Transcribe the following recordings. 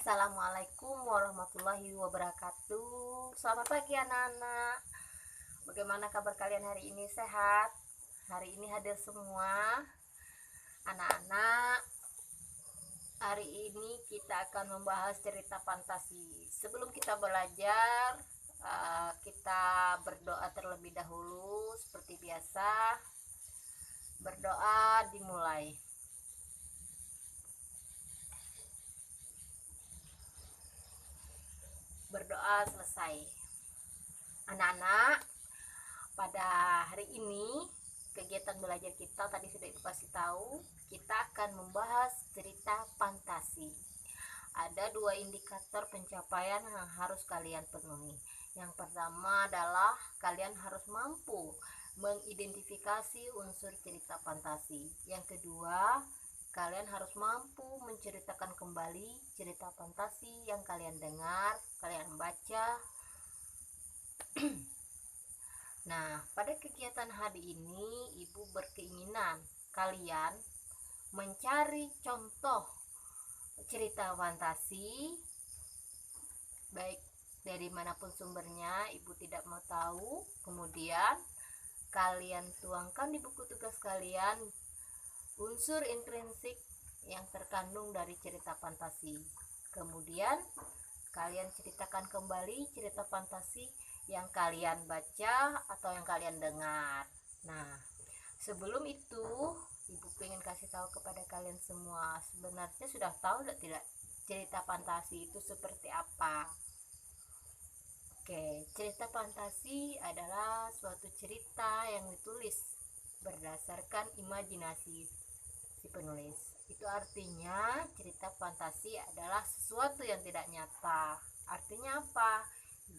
Assalamualaikum warahmatullahi wabarakatuh. Selamat pagi anak-anak. Bagaimana kabar kalian hari ini? Sehat? Hari ini hadir semua anak-anak. Hari ini kita akan membahas cerita fantasi. Sebelum kita belajar, kita berdoa terlebih dahulu. Seperti biasa, berdoa dimulai. Berdoa selesai. Anak-anak, pada hari ini kegiatan belajar kita tadi sudah Ibu kasih tahu, kita akan membahas cerita fantasi. Ada dua indikator pencapaian yang harus kalian penuhi. Yang pertama adalah kalian harus mampu mengidentifikasi unsur cerita fantasi. Yang kedua, kalian harus mampu menceritakan kembali cerita fantasi yang kalian dengar, kalian baca. Nah, pada kegiatan hari ini Ibu berkeinginan kalian mencari contoh cerita fantasi, baik dari manapun sumbernya, Ibu tidak mau tahu. Kemudian kalian tuangkan di buku tugas kalian unsur intrinsik yang terkandung dari cerita fantasi. Kemudian kalian ceritakan kembali cerita fantasi yang kalian baca atau yang kalian dengar. Nah, sebelum itu Ibu pengen kasih tahu kepada kalian semua, sebenarnya sudah tahu tidak cerita fantasi itu seperti apa? Oke, cerita fantasi adalah suatu cerita yang ditulis berdasarkan imajinasi si penulis. Itu artinya cerita fantasi adalah sesuatu yang tidak nyata. Artinya apa?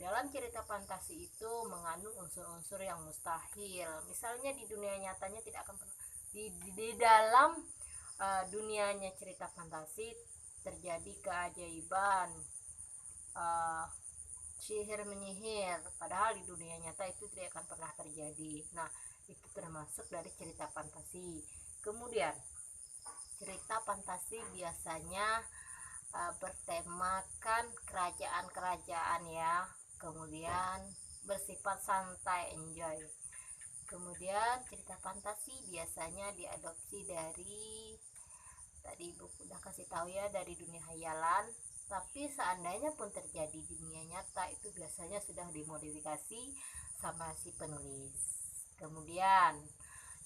Dalam cerita fantasi itu mengandung unsur-unsur yang mustahil. Misalnya di dunia nyatanya tidak akan pernah di dalam dunianya cerita fantasi terjadi keajaiban, sihir menyihir, padahal di dunia nyata itu tidak akan pernah terjadi. Nah, itu termasuk dari cerita fantasi. Kemudian cerita fantasi biasanya bertemakan kerajaan-kerajaan ya, kemudian bersifat santai, enjoy. Kemudian cerita fantasi biasanya diadopsi dari, tadi Ibu udah kasih tahu ya, dari dunia hayalan. Tapi seandainya pun terjadi di dunia nyata, itu biasanya sudah dimodifikasi sama si penulis. Kemudian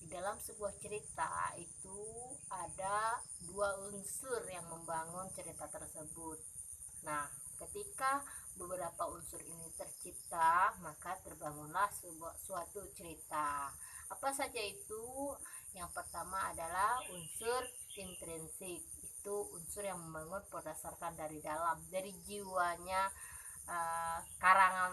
di dalam sebuah cerita itu ada dua unsur yang membangun cerita tersebut. Nah, ketika beberapa unsur ini tercipta, maka terbangunlah suatu cerita. Apa saja itu? Yang pertama adalah unsur intrinsik. Itu unsur yang membangun berdasarkan dari dalam, dari jiwanya karangan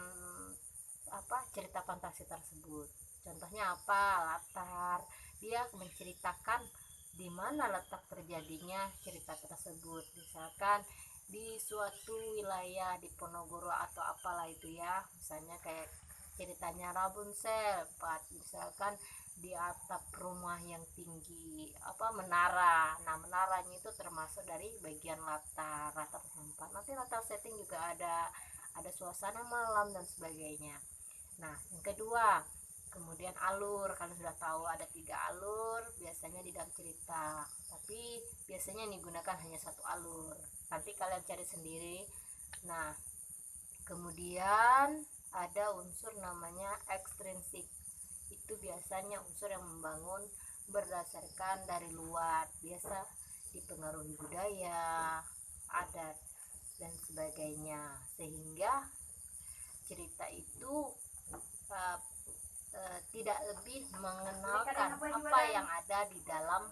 cerita fantasi tersebut. Contohnya apa? Latar. Dia menceritakan di mana letak terjadinya cerita tersebut. Misalkan di suatu wilayah di Ponorogo atau apalah itu ya. Misalnya kayak ceritanya Rapunzel, misalkan di atap rumah yang tinggi, menara. Nah, menaranya itu termasuk dari bagian latar tempat. Nanti latar setting juga ada suasana malam dan sebagainya. Nah, yang kedua, kemudian alur. Kalian sudah tahu ada 3 alur biasanya di dalam cerita, tapi biasanya yang digunakan hanya satu alur. Nanti kalian cari sendiri. Nah, kemudian ada unsur namanya ekstrinsik. Itu biasanya unsur yang membangun berdasarkan dari luar, biasa dipengaruhi budaya, adat dan sebagainya, sehingga cerita itu tidak lebih mengenalkan apa yang ada di dalam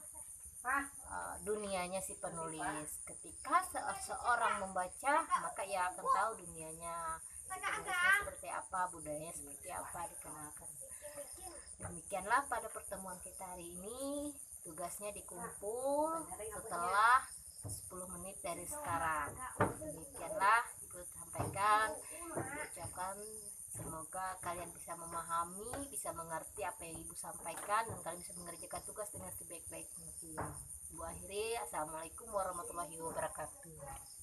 dunianya si penulis. Ketika seorang membaca, maka ia akan tahu dunianya si penulisnya seperti apa, budayanya seperti apa, dikenalkan. Demikianlah pada pertemuan kita hari ini. Tugasnya dikumpul setelah 10 menit dari sekarang. Demikianlah Ibu sampaikan, Ibu ucapkan semoga kalian bisa memahami, bisa mengerti apa yang Ibu sampaikan, dan kalian bisa mengerjakan tugas dengan sebaik-baik mungkin. Ibu akhiri, Assalamualaikum warahmatullahi wabarakatuh.